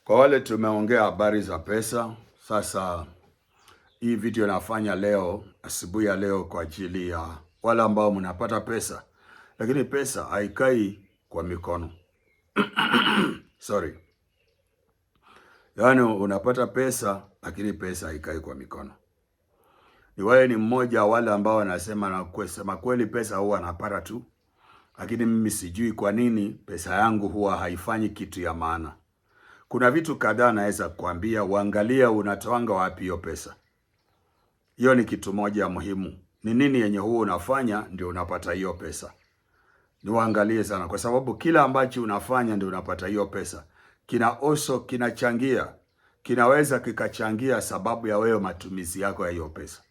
Kwa wale tumeongea habari za pesa, sasa hii video nafanya leo, asubuhi ya leo kwa ajili ya wale ambao mnapata pesa, lakini pesa haikai kwa mikono. Sorry. Yaani unapata pesa, lakini pesa haikai kwa mikono. Ni mmoja wale ambao wanasema na kusema kweli pesa huwa napata tu, lakini mimi sijui kwa nini pesa yangu huwa haifanyi kitu ya maana. Kuna vitu kadhaa naweza kuambia, uangalie unatoanga wapi hiyo pesa. Hiyo ni kitu moja muhimu. Ni nini yenye huo unafanya ndio unapata hiyo pesa. Niwaangalie sana kwa sababu kila ambacho unafanya ndio unapata hiyo pesa. Kinachangia. Kinaweza kikachangia sababu ya wewe matumizi yako ya hiyo pesa.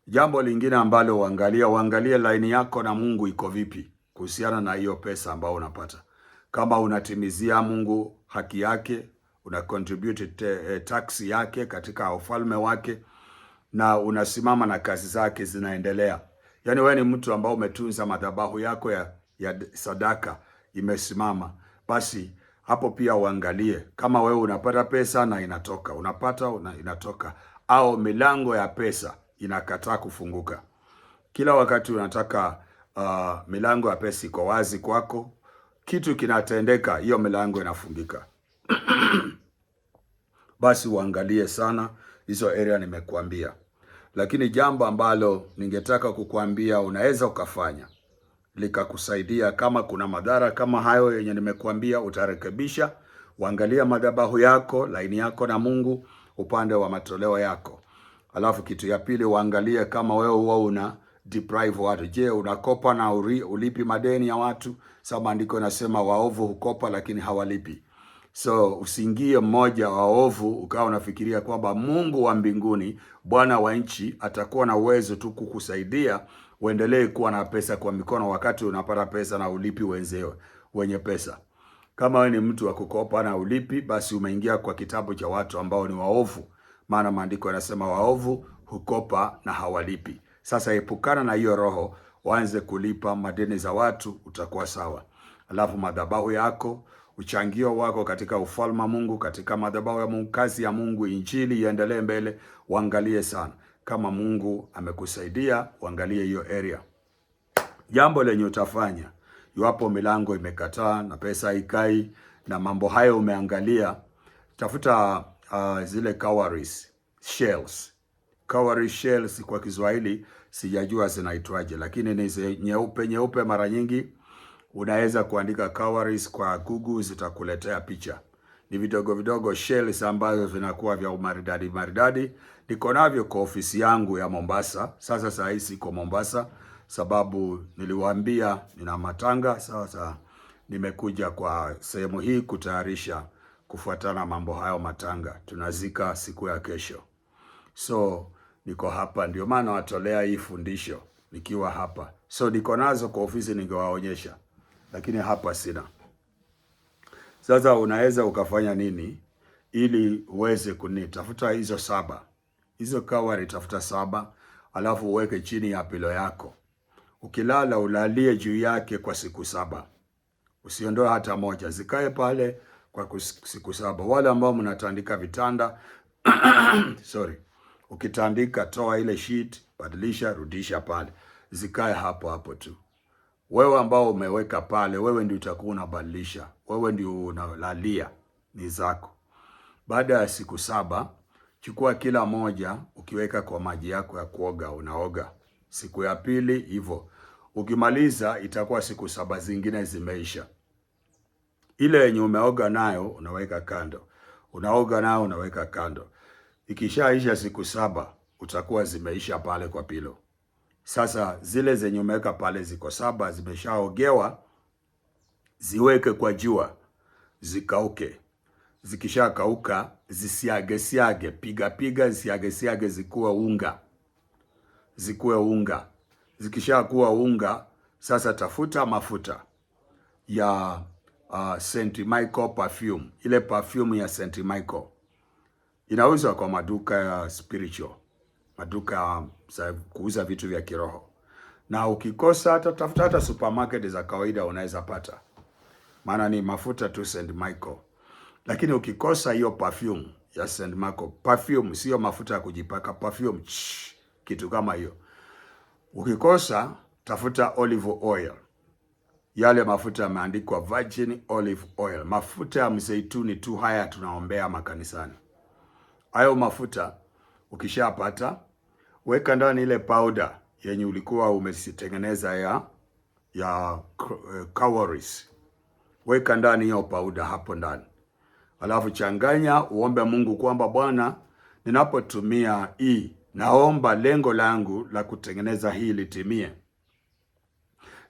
Jambo lingine ambalo uangalie line yako na Mungu iko vipi kuhusiana na hiyo pesa ambayo unapata. Kama unatimizia Mungu haki yake, una contribute tax yake katika ufalme wake, na unasimama na kazi zake zinaendelea. Yaani wewe ni mtu ambao umetunza madhabahu yako ya sadaka imesimama. Basi hapo pia uangalie kama wewe unapata pesa na inatoka, inatoka, au milango ya pesa inakataa kufunguka. Kila wakati unataka milango ya pesa iko wazi kwako, kitu kinatendeka, hiyo milango inafungika. Basi uangalie sana hizo area nimekuambia. Lakini jambo ambalo ningetaka kukuambia unaweza ukafanya likakusaidia, kama kuna madhara kama hayo yenye nimekuambia, utarekebisha. Uangalia madhabahu yako, laini yako na Mungu, upande wa matoleo yako. Alafu kitu ya pili, uangalie kama wewe huwa una deprive watu. Je, unakopa na ulipi madeni ya watu? Sababu andiko nasema waovu hukopa lakini hawalipi. So usiingie mmoja waovu ukawa unafikiria kwamba Mungu wa mbinguni, Bwana wa nchi, atakuwa na uwezo tu kukusaidia uendelee kuwa na pesa kwa mikono wakati unapata pesa na ulipi wenzeo wenye pesa. Kama wewe ni mtu wa kukopa na ulipi, basi umeingia kwa kitabu cha watu ambao ni waovu. Maana maandiko yanasema waovu hukopa na hawalipi. Sasa epukana na hiyo roho, waanze kulipa madeni za watu, utakuwa sawa. Alafu madhabahu yako, uchangio wako katika ufalme wa Mungu, katika madhabahu ya Mungu, kazi ya Mungu, injili iendelee mbele, uangalie sana. Kama Mungu amekusaidia, uangalie hiyo area. Jambo lenye utafanya, iwapo milango imekataa na pesa haikai na mambo hayo umeangalia, tafuta zile cowries shells. Cowrie shells kwa Kiswahili sijajua zinaitwaje, lakini ni nyeupe mara nyingi. Unaweza kuandika cowries kwa Google, zitakuletea picha. Ni vidogo shells ambazo vinakuwa vya maridadi. Niko navyo kwa ofisi yangu ya Mombasa. Sasa saa hii siko Mombasa sababu niliwaambia nina matanga. Sasa nimekuja kwa sehemu hii kutayarisha kufuatana mambo hayo matanga. Tunazika siku ya kesho. So niko hapa, ndio maana watolea hii fundisho nikiwa hapa. So niko nazo kwa ofisi ningewaonyesha, lakini hapa sina. Sasa unaweza ukafanya nini ili uweze kunitafuta hizo 7. Hizo kawari tafuta 7, alafu uweke chini ya pilo yako. Ukilala ulalie juu yake kwa siku 7. Usiondoe hata moja, zikae pale kwa siku 7. Wale ambao mnatandika vitanda ukitandika, toa ile sheet, badilisha, rudisha pale. Zikae hapo tu. Wewe ambao umeweka pale, wewe ndio utakuwa unabadilisha. Wewe ndio unalalia, ni zako. Baada ya siku 7, chukua kila moja ukiweka kwa maji yako ya kuoga, unaoga. Siku ya pili hivyo. Ukimaliza itakuwa siku 7 zingine zimeisha. Ile yenye umeoga nayo unaweka kando. Unaoga nayo unaweka kando. Ikishaisha siku 7 utakuwa zimeisha pale kwa pilo. Sasa zile zenye umeweka pale ziko 7 zimeshaogewa, ziweke kwa jua zikauke. Zikishakauka zisiage, piga zisiage zikuwe unga. Zikishakuwa unga, sasa tafuta mafuta ya St. Michael perfume. Ile perfume ya St. Michael inauzwa kwa maduka ya spiritual, maduka za kuuza vitu vya kiroho. Na ukikosa tafuta hata supermarket za kawaida unaweza pata. Maana ni mafuta tu St. Michael. Lakini ukikosa hiyo perfume ya St. Marco, perfume sio mafuta ya kujipaka, perfume kitu kama hiyo. Ukikosa, tafuta olive oil. Yale mafuta yameandikwa virgin olive oil, mafuta ya mzeituni tu, haya tunaombea makanisani. Hayo mafuta ukishapata, weka ndani ile powder yenye ulikuwa umesitengeneza ya cowries. Weka ndani hiyo powder hapo ndani. Alafu changanya, uombe Mungu kwamba Bwana, ninapotumia hii, naomba lengo langu la kutengeneza hii litimie.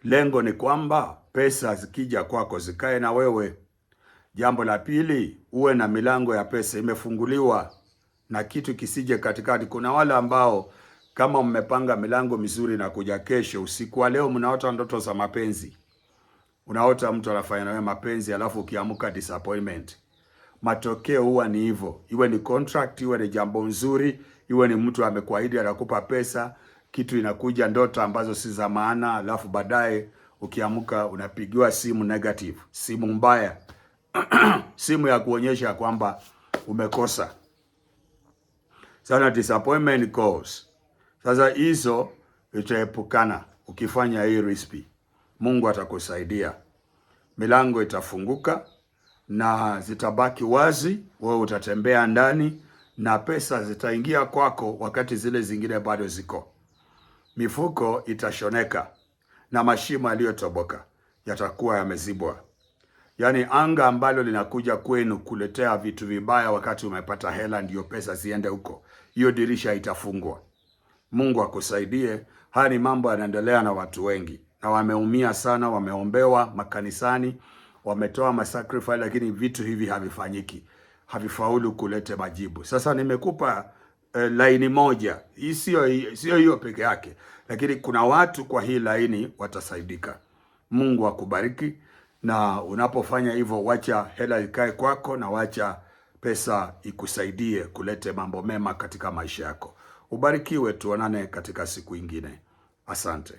Lengo ni kwamba pesa zikija kwako zikae na wewe. Jambo la pili, uwe na milango ya pesa imefunguliwa na kitu kisije katikati. Kuna wale ambao kama mmepanga milango mizuri na kuja kesho, usiku wa leo mnaota ndoto za mapenzi. Unaota mtu anafanya nawe mapenzi, alafu ukiamka disappointment. Matokeo huwa ni hivyo. Iwe ni contract, iwe ni jambo nzuri, iwe ni mtu amekuahidi anakupa pesa, kitu inakuja ndoto ambazo si za maana, alafu baadaye ukiamka unapigiwa simu negative, simu mbaya. Simu ya kuonyesha kwamba umekosa. Sana disappointment calls. Sasa hizo itaepukana ukifanya hii recipe. Mungu atakusaidia. Milango itafunguka na zitabaki wazi, wewe utatembea ndani na pesa zitaingia kwako wakati zile zingine bado ziko. Mifuko itashoneka na mashimo yaliyotoboka yatakuwa yamezibwa. Yaani anga ambalo linakuja kwenu kuletea vitu vibaya wakati umepata hela ndio pesa ziende huko, hiyo dirisha itafungwa. Mungu akusaidie. Haya ni mambo yanaendelea na watu wengi na wameumia sana, wameombewa makanisani, wametoa masacrifice, lakini vitu hivi havifanyiki, havifaulu kulete majibu. Sasa nimekupa laini moja, hii sio hiyo peke yake, lakini kuna watu kwa hii laini watasaidika. Mungu akubariki, na unapofanya hivyo wacha hela ikae kwako na wacha pesa ikusaidie kulete mambo mema katika maisha yako. Ubarikiwe, tuonane katika siku ingine. Asante.